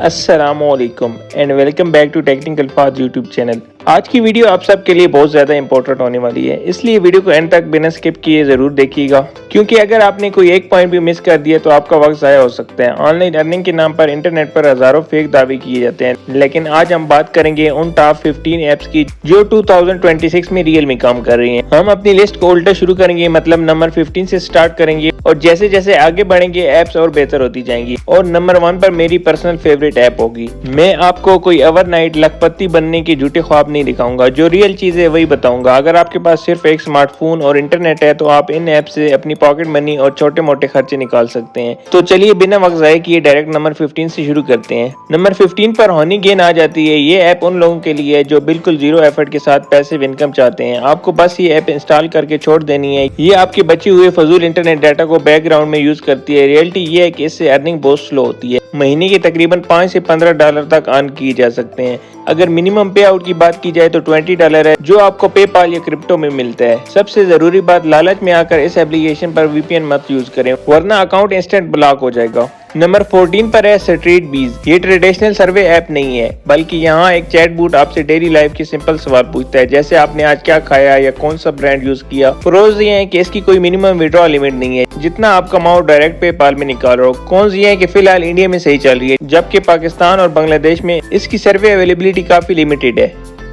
अस्सलामुअलैकुम and welcome back to technical Faz YouTube channel. आज की वीडियो आप सबके लिए बहुत ज़्यादा इंपॉर्टेंट होने वाली है, इसलिए वीडियो को एंड तक बिना स्किप किए ज़रूर देखिएगा, क्योंकि अगर आपने कोई एक पॉइंट भी मिस कर दिया तो आपका वक्त ज़ाया हो सकता है। ऑनलाइन अर्निंग के नाम पर इंटरनेट पर हज़ारों फेक दावे किए जाते हैं, लेकिन आज हम बात करेंगे उन टॉप 15 ऐप्स की जो 2026 में रियल में काम कर रही हैं। हम अपनी लिस्ट को उल्टा शुरू करेंगे, मतलब नंबर 15 से स्टार्ट करेंगे और जैसे जैसे आगे बढ़ेंगे ऐप्स और बेहतर होती जाएंगी और नंबर 1 पर मेरी पर्सनल फेवरेट ऐप होगी। मैं आपको कोई ओवरनाइट लखपति बनने के झूठे ख्वाब नहीं दिखाऊंगा, जो रियल चीज है वही बताऊंगा। अगर आपके पास सिर्फ एक स्मार्टफोन और इंटरनेट है तो आप इन ऐप से अपनी पॉकेट मनी और छोटे मोटे खर्चे निकाल सकते हैं। तो चलिए बिना वक्त ज़ाया किए डायरेक्ट नंबर 15 से शुरू करते हैं। नंबर 15 पर हनी गेन आ जाती है। ये ऐप उन लोगों के लिए है जो बिल्कुल जीरो एफर्ट के साथ पैसिव इनकम चाहते हैं। आपको बस ये ऐप इंस्टॉल करके छोड़ देनी है। ये आपके बचे हुए फजूल इंटरनेट डाटा को बैकग्राउंड में यूज करती है। रियलिटी ये है कि इससे अर्निंग बहुत स्लो होती है। महीने के तकरीबन $5 से $15 तक अर्न किए जा सकते हैं। अगर मिनिमम पे आउट की बात की जाए तो $20 है, जो आपको पेपाल या क्रिप्टो में मिलता है। सबसे जरूरी बात, लालच में आकर इस एप्लीकेशन पर वीपीएन मत यूज करें, वरना अकाउंट इंस्टेंट ब्लॉक हो जाएगा। नंबर 14 पर है स्ट्रीट बीज। ये ट्रेडिशनल सर्वे ऐप नहीं है, बल्कि यहाँ एक चैट बूट आपसे डेली लाइफ के सिंपल सवाल पूछता है, जैसे आपने आज क्या खाया या कौन सा ब्रांड यूज किया। प्रोज ये है कि इसकी कोई मिनिमम विड्रॉ लिमिट नहीं है, जितना आप कमाओ डायरेक्ट पेपाल में निकालो। कॉन्स ये है कि फिलहाल इंडिया में सही चल रही है, जबकि पाकिस्तान और बांग्लादेश में इसकी सर्वे अवेलेबिलिटी काफी लिमिटेड है।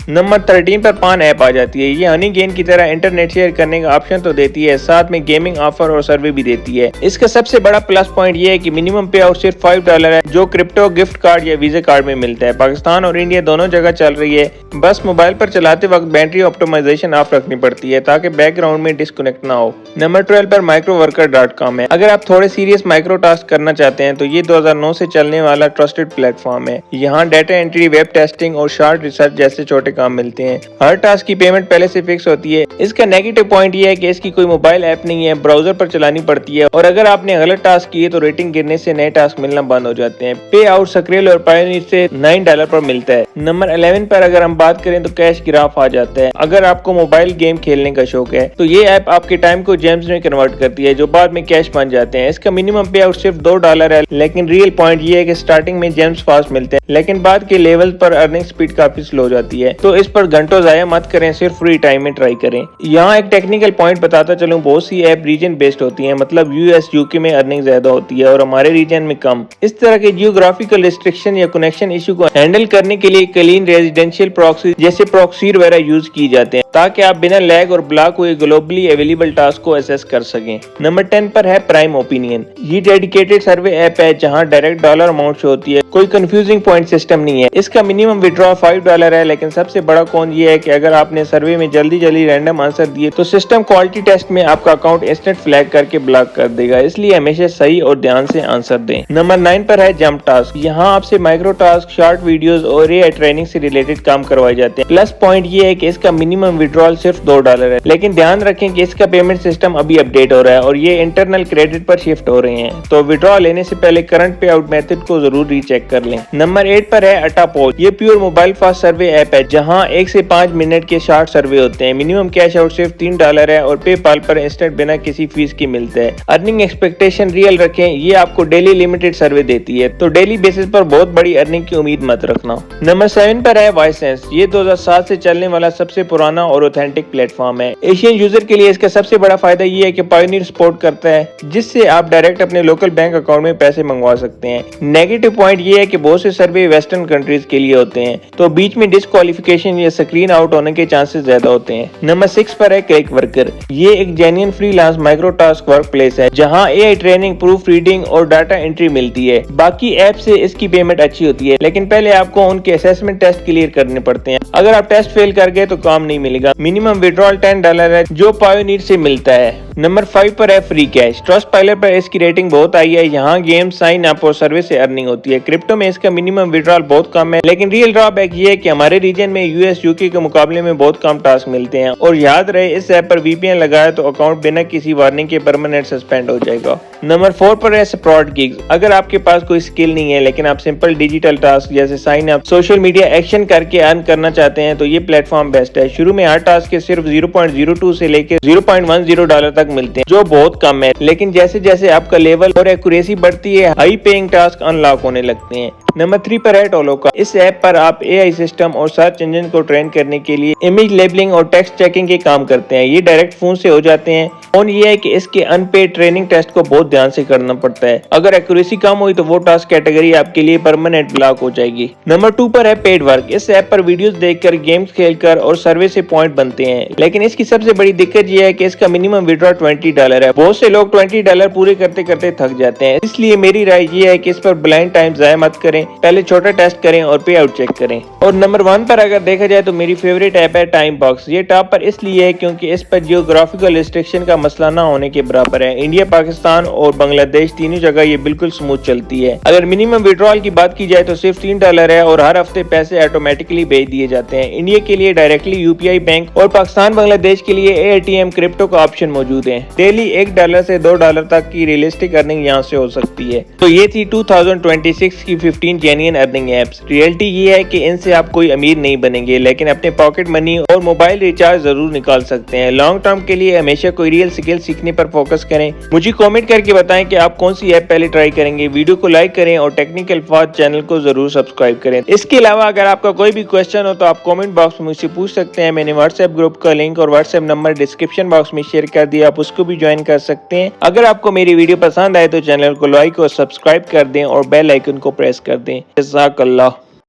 नंबर 13 पर पान ऐप आ जाती है। ये हनी गेन की तरह इंटरनेट शेयर करने का ऑप्शन तो देती है, साथ में गेमिंग ऑफर और सर्वे भी देती है। इसका सबसे बड़ा प्लस पॉइंट ये है कि मिनिमम पे आउट सिर्फ $5 है, जो क्रिप्टो गिफ्ट कार्ड या वीजा कार्ड में मिलता है। पाकिस्तान और इंडिया दोनों जगह चल रही है। बस मोबाइल पर चलाते वक्त बैटरी ऑप्टिमाइजेशन ऑफ रखनी पड़ती है ताकि बैकग्राउंड में डिस्कनेक्ट ना हो। नंबर 12 पर microworker.com है। अगर आप थोड़े सीरियस माइक्रो टास्क करना चाहते हैं तो ये 2009 से चलने वाला ट्रस्टेड प्लेटफॉर्म है। यहाँ डाटा एंट्री, वेब टेस्टिंग और शॉर्ट रिसर्च जैसे छोटे काम मिलते हैं। हर टास्क की पेमेंट पहले से फिक्स होती है। इसका नेगेटिव पॉइंट ये है कि इसकी कोई मोबाइल ऐप नहीं है, ब्राउजर पर चलानी पड़ती है और अगर आपने गलत टास्क किए तो रेटिंग गिरने से नए टास्क मिलना बंद हो जाते हैं। पे आउट सक्रियल और पायोनियर से $9 पर मिलता है। नंबर 11 पर अगर हम बात करें तो कैश ग्राफ आ जाता है। अगर आपको मोबाइल गेम खेलने का शौक है तो ये ऐप आपके टाइम को जेम्स में कन्वर्ट करती है, जो बाद में कैश बन जाते हैं। इसका मिनिमम पे आउट सिर्फ $2 है, लेकिन रियल पॉइंट ये है कि स्टार्टिंग में जेम्स फास्ट मिलते हैं, लेकिन बाद के लेवल पर अर्निंग स्पीड काफी स्लो हो जाती है। तो इस पर घंटों जाया मत करें, सिर्फ फ्री टाइम में ट्राई करें। यहाँ एक टेक्निकल पॉइंट बताता चलूं, बहुत सी ऐप रीजन बेस्ड होती हैं, मतलब यूएस यूके में अर्निंग ज्यादा होती है और हमारे रीजन में कम। इस तरह के जियोग्राफिकल रिस्ट्रिक्शन या कनेक्शन इशू को हैंडल करने के लिए क्लीन रेजिडेंशियल प्रॉक्सी जैसे प्रॉक्सी वगैरह यूज किए जाते हैं, ताकि आप बिना लैग और ब्लॉक हुए ग्लोबली अवेलेबल टास्क को एसेस कर सकें। नंबर 10 पर है प्राइम ओपिनियन। ये डेडिकेटेड सर्वे ऐप है जहाँ डायरेक्ट डॉलर अमाउंट शो होती है, कोई कंफ्यूजिंग पॉइंट सिस्टम नहीं है। इसका मिनिमम विड्रॉ $5 है, लेकिन सबसे बड़ा कौन ये है कि अगर आपने सर्वे में जल्दी रैंडम आंसर दिए तो सिस्टम क्वालिटी टेस्ट में आपका अकाउंट इंस्टेंट फ्लैग करके ब्लॉक कर देगा, इसलिए हमेशा सही और ध्यान से आंसर दें। नंबर 9 पर है जंप टास्क। यहाँ आपसे माइक्रो टास्क, शॉर्ट वीडियोस और एआई ट्रेनिंग से रिलेटेड काम करवाए जाते हैं। प्लस पॉइंट ये है कि इसका मिनिमम विड्रॉल सिर्फ $2 है, लेकिन ध्यान रखें कि इसका पेमेंट सिस्टम अभी अपडेट हो रहा है और ये इंटरनल क्रेडिट पर शिफ्ट हो रहे हैं, तो विड्रॉ लेने से पहले करंट पे आउट मेथड को जरूर रीचेक कर लें। नंबर 8 पर है अटापोल। ये प्योर मोबाइल फास्ट सर्वे ऐप है जहाँ 1 से 5 मिनट के शॉर्ट सर्वे होते हैं। मिनिमम कैश आउट सिर्फ $3 है और पेपाल पर इंस्टेंट बिना किसी फीस के मिलता है। अर्निंग एक्सपेक्टेशन रियल रखें, ये आपको डेली लिमिटेड सर्वे देती है, तो डेली बेसिस पर बहुत बड़ी अर्निंग की उम्मीद मत रखना। नंबर 7 पर है वाइसेंस। ये 2007 से चलने वाला सबसे पुराना और ऑथेंटिक प्लेटफॉर्म है। एशियन यूजर के लिए इसका सबसे बड़ा फायदा ये है कि पायोनियर सपोर्ट करता है, जिससे आप डायरेक्ट अपने लोकल बैंक अकाउंट में पैसे मंगवा सकते हैं। नेगेटिव पॉइंट ये है कि बहुत से सर्वे वेस्टर्न कंट्रीज के लिए होते हैं, तो बीच में डिस्क्वालिफिकेशन या स्क्रीन आउट होने के चांसेस ज्यादा होते हैं। नंबर 6 पर है क्लिक वर्कर। ये एक genuine freelance micro task work place है जहाँ एआई ट्रेनिंग, प्रूफ रीडिंग और डाटा एंट्री मिलती है। बाकी ऐप से इसकी पेमेंट अच्छी होती है, लेकिन पहले आपको उनके असेसमेंट टेस्ट क्लियर करने पड़ते हैं। अगर आप टेस्ट फेल कर गए तो काम नहीं मिलेगा। मिनिमम विड्रॉल $10 है, जो पायोनियर से मिलता है। नंबर 5 पर है फ्री कैश। ट्रस्टपाइलर पर इसकी रेटिंग बहुत आई है। यहाँ गेम, साइन अप और सर्विस से अर्निंग होती है। क्रिप्टो में इसका मिनिमम विड्रॉल बहुत कम है, लेकिन रियल ड्रॉबैक ये है कि हमारे रीजन में यूएस यूके के मुकाबले में बहुत कम टास्क मिलते हैं। और याद रहे, इस ऐप पर वीपीएन लगाया तो अकाउंट बिना किसी वार्निंग के परमानेंट सस्पेंड हो जाएगा। नंबर 4 पर है स्प्रॉट गिग्स। अगर आपके पास कोई स्किल नहीं है, लेकिन आप सिंपल डिजिटल टास्क जैसे sign up, social media action करके अर्न करना चाहते हैं, तो ये प्लेटफॉर्म बेस्ट है। शुरू में हर टास्क के सिर्फ 0.02 से लेकर $0.10 तक मिलते हैं, जो बहुत कम है, लेकिन जैसे जैसे आपका लेवल और एक्यूरेसी बढ़ती है, हाई पेइंग टास्क अनलॉक होने लगते हैं। नंबर 3 पर है टोलोका। इस ऐप पर आप एआई सिस्टम और सर्च इंजन को ट्रेन करने के लिए इमेज लेबलिंग और टेक्स्ट चेकिंग के काम करते हैं। ये डायरेक्ट फोन से हो जाते हैं। फोन ये है कि इसके अनपेड ट्रेनिंग टेस्ट को बहुत ध्यान से करना पड़ता है। अगर एक्यूरेसी कम हुई तो वो टास्क कैटेगरी आपके लिए परमानेंट ब्लॉक हो जाएगी। नंबर 2 पर है पेड वर्क। इस ऐप पर वीडियोस देखकर, गेम्स खेलकर और सर्वे से पॉइंट बनते हैं, लेकिन इसकी सबसे बड़ी दिक्कत यह है कि इसका मिनिमम विड्रॉ $20 है। बहुत से लोग $20 पूरे करते करते थक जाते हैं। इसलिए मेरी राय ये है कि इस पर ब्लाइंड टाइम जाया मत करें, पहले छोटा टेस्ट करें और पे आउट चेक करें। और नंबर 1 पर अगर देखा जाए तो मेरी फेवरेट ऐप है टाइम बॉक्स। ये टॉप पर इसलिए है क्योंकि इस पर जियोग्राफिकल रिस्ट्रिक्शन का मसला ना होने के बराबर है। इंडिया, पाकिस्तान और बांग्लादेश तीनों जगह ये बिल्कुल स्मूथ चलती है। अगर मिनिमम विड्रॉल की बात की जाए तो सिर्फ $3 है और हर हफ्ते पैसे ऑटोमेटिकली भेज दिए जाते हैं। इंडिया के लिए डायरेक्टली यूपीआई बैंक और पाकिस्तान बांग्लादेश के लिए एटीएम क्रिप्टो का ऑप्शन मौजूद है। डेली $1 से $2 तक की रियलिस्टिक अर्निंग यहाँ से हो सकती है। तो ये थी 2026 की 15 जेन्युइन अर्निंग एप्स। रियलिटी ये है कि इनसे आप कोई अमीर नहीं बनेंगे, लेकिन अपने पॉकेट मनी और मोबाइल रिचार्ज जरूर निकाल सकते हैं। लॉन्ग टर्म के लिए हमेशा कोई रियल स्किल सीखने पर फोकस करें। मुझे कमेंट करके बताएं कि आप कौन सी ऐप पहले ट्राई करेंगे। वीडियो को लाइक करें और टेक्निकल अल्फाज चैनल को जरूर सब्सक्राइब करें। इसके अलावा अगर आपका कोई भी क्वेश्चन हो तो आप कमेंट बॉक्स में मुझसे पूछ सकते हैं। मैंने व्हाट्सएप ग्रुप का लिंक और व्हाट्सएप नंबर डिस्क्रिप्शन बॉक्स में शेयर कर दिया, आप उसको भी ज्वाइन कर सकते हैं। अगर आपको मेरी वीडियो पसंद आए तो चैनल को लाइक और सब्सक्राइब कर दें और बेल आइकन को प्रेस कर दें। जज़ाकल्लाह।